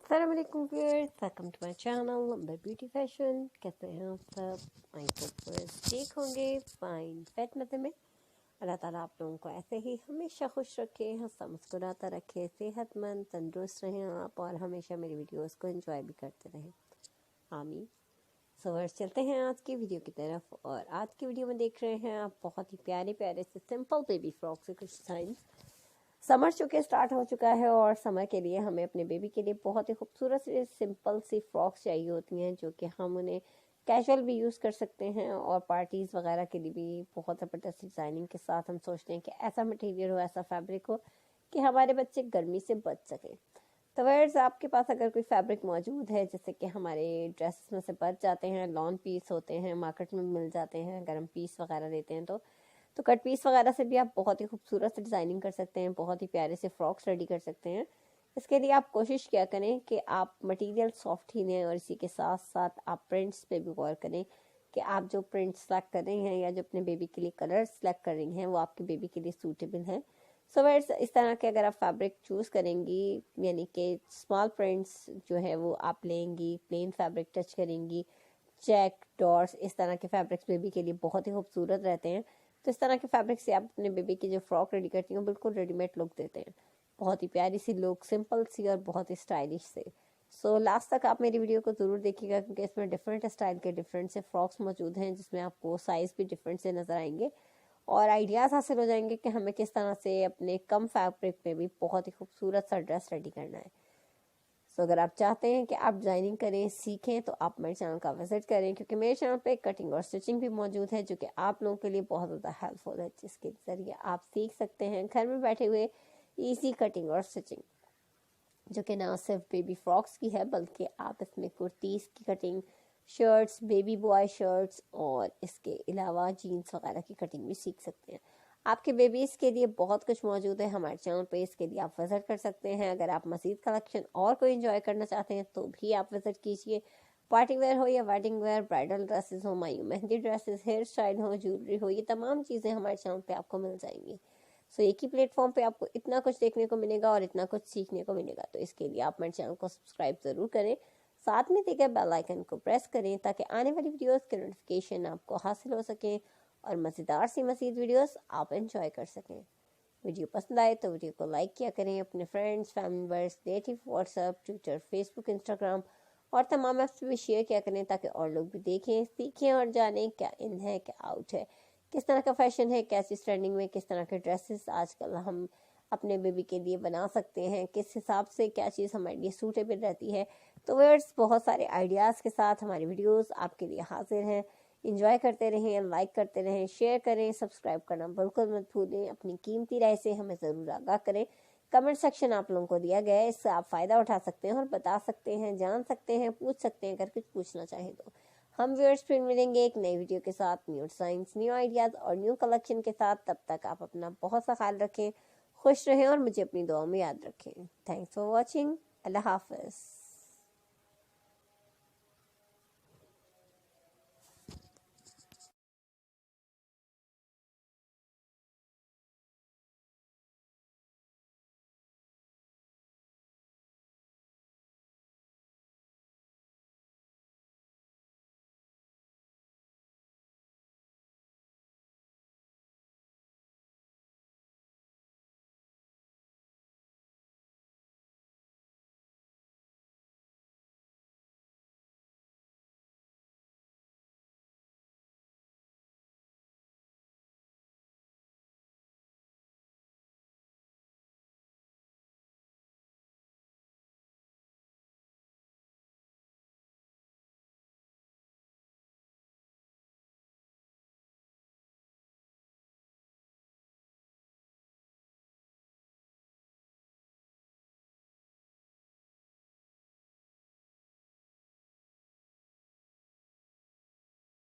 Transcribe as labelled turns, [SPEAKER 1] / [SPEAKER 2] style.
[SPEAKER 1] अस्सलाम वालेकुम viewers, welcome to my channel Ambar beauty fashion. कैसे हैं आप सब? आई होप ठीक होंगे, फाइन फेट मज़े में। अल्लाह ताला आप लोगों को ऐसे ही हमेशा खुश रखे, हंसता मुस्कुराता रखे, सेहतमंद तंदुरुस्त रहें आप और हमेशा मेरी वीडियोस को एंजॉय भी करते रहें, आमीन। सो चलते हैं आज की वीडियो की तरफ। और आज की वीडियो में देख रहे हैं आप बहुत ही प्यारे प्यारे से सिंपल बेबी फ्रॉक से कुछ डिज़ाइन। समर चूँकि स्टार्ट हो चुका है और समर के लिए हमें अपने बेबी के लिए बहुत ही खूबसूरत सी सिंपल सी फ्रॉक्स चाहिए होती हैं, जो कि हम उन्हें कैजुअल भी यूज़ कर सकते हैं और पार्टीज़ वगैरह के लिए भी बहुत ज़बरदस्त डिज़ाइनिंग के साथ हम सोचते हैं कि ऐसा मटेरियल हो, ऐसा फैब्रिक हो कि हमारे बच्चे गर्मी से बच सकें। तो वर्स आपके पास अगर कोई फैब्रिक मौजूद है, जैसे कि हमारे ड्रेसेस में से बच जाते हैं, लॉन पीस होते हैं, मार्केट में मिल जाते हैं, अगर हम पीस वगैरह लेते हैं तो कट पीस वगैरह से भी आप बहुत ही खूबसूरत से डिज़ाइनिंग कर सकते हैं, बहुत ही प्यारे से फ्रॉक्स रेडी कर सकते हैं। इसके लिए आप कोशिश क्या करें कि आप मटेरियल सॉफ्ट ही लें और इसी के साथ साथ आप प्रिंट्स पे भी गौर करें कि आप जो प्रिंट सेलेक्ट कर रही हैं या जो अपने बेबी के लिए कलर सेलेक्ट कर रही हैं वो आपके बेबी के लिए सूटेबल हैं। सो वेयर्स इस तरह के अगर आप फैब्रिक चूज़ करेंगी, यानी कि स्मॉल प्रिंट्स जो है वो आप लेंगी, प्लेन फैब्रिक टच करेंगी, चेक डॉट्स, इस तरह के फैब्रिक्स बेबी के लिए बहुत ही खूबसूरत रहते हैं। तो इस तरह के फैब्रिक से आप अपने बेबी की जो फ्रॉक रेडी करती हैं बिल्कुल रेडीमेड लुक देते हैं, बहुत ही प्यारी सी लुक, सिंपल सी और बहुत ही स्टाइलिश से। सो लास्ट तक आप मेरी वीडियो को ज़रूर देखिएगा, क्योंकि इसमें डिफरेंट स्टाइल के डिफरेंट से फ्रॉक्स मौजूद हैं, जिसमें आपको साइज़ भी डिफरेंट से नज़र आएंगे और आइडियाज़ हासिल हो जाएंगे कि हमें किस तरह से अपने कम फैब्रिक में भी बहुत ही खूबसूरत सा ड्रेस रेडी करना है। सो अगर आप चाहते हैं कि आप डिज़ाइनिंग करें, सीखें, तो आप मेरे चैनल का विजिट करें, क्योंकि मेरे चैनल पे कटिंग और स्टिचिंग भी मौजूद है, जो कि आप लोगों के लिए बहुत ज़्यादा हेल्पफुल है, जिसके ज़रिए आप सीख सकते हैं घर में बैठे हुए इजी कटिंग और स्टिचिंग, जो कि ना सिर्फ बेबी फ्रॉक्स की है बल्कि आप इसमें कुर्तीज़ की cutting, shirts, baby boy shirts और इसके अलावा जीन्स वगैरह की कटिंग भी सीख सकते हैं। आपके बेबीज़ के लिए बहुत कुछ मौजूद है हमारे चैनल पे, इसके लिए आप विज़िट कर सकते हैं। अगर आप मज़ीद कलेक्शन और कोई एंजॉय करना चाहते हैं तो भी आप विज़िट कीजिए। पार्टी वेयर हो या वेडिंग वेयर, ब्राइडल ड्रेसेस हो, मायू मेहंदी ड्रेसेस, हेयर स्टाइल हो, ज्वेलरी हो, ये तमाम चीज़ें हमारे चैनल पे आपको मिल जाएंगी। सो एक ही प्लेटफॉर्म पे आपको इतना कुछ देखने को मिलेगा और इतना कुछ सीखने को मिलेगा। तो इसके लिए आप मेरे चैनल को सब्सक्राइब ज़रूर करें, साथ में दिए गए बेल आइकन को प्रेस करें ताकि आने वाली वीडियोस के नोटिफिकेशन आपको हासिल हो सकें और मज़ेदार सी मज़ीद वीडियोस आप एंजॉय कर सकें। वीडियो पसंद आए तो वीडियो को लाइक किया करें, अपने friends, family members, relative, WhatsApp, Twitter, Facebook, Instagram और तमाम ऐप्स भी शेयर किया करें ताकि और लोग भी देखें, सीखें और जानें क्या इन है, क्या आउट है, किस तरह का फैशन है, कैसी ट्रेंडिंग में किस तरह के ड्रेसेस आजकल हम अपने बेबी के लिए बना सकते हैं, किस हिसाब से क्या चीज़ हमारे लिए सूटेबल रहती है। तो व्यूअर्स बहुत सारे आइडियाज़ के साथ हमारी वीडियोस आपके लिए हाजिर हैं। एंजॉय करते रहें, लाइक करते रहें, शेयर करें, सब्सक्राइब करना बिल्कुल मत भूलें। अपनी कीमती राय से हमें ज़रूर आगाह करें। कमेंट सेक्शन आप लोगों को दिया गया है, इससे आप फ़ायदा उठा सकते हैं और बता सकते हैं, जान सकते हैं, पूछ सकते हैं अगर कुछ पूछना चाहें तो। हम व्यूअर्स फिर मिलेंगे एक नई वीडियो के साथ, न्यू साइंस, न्यू आइडियाज़ और न्यू कलेक्शन के साथ। तब तक आप अपना बहुत सा ख्याल रखें, खुश रहें और मुझे अपनी दुआ में याद रखें। Thanks for watching. अल्लाह हाफ़िज़।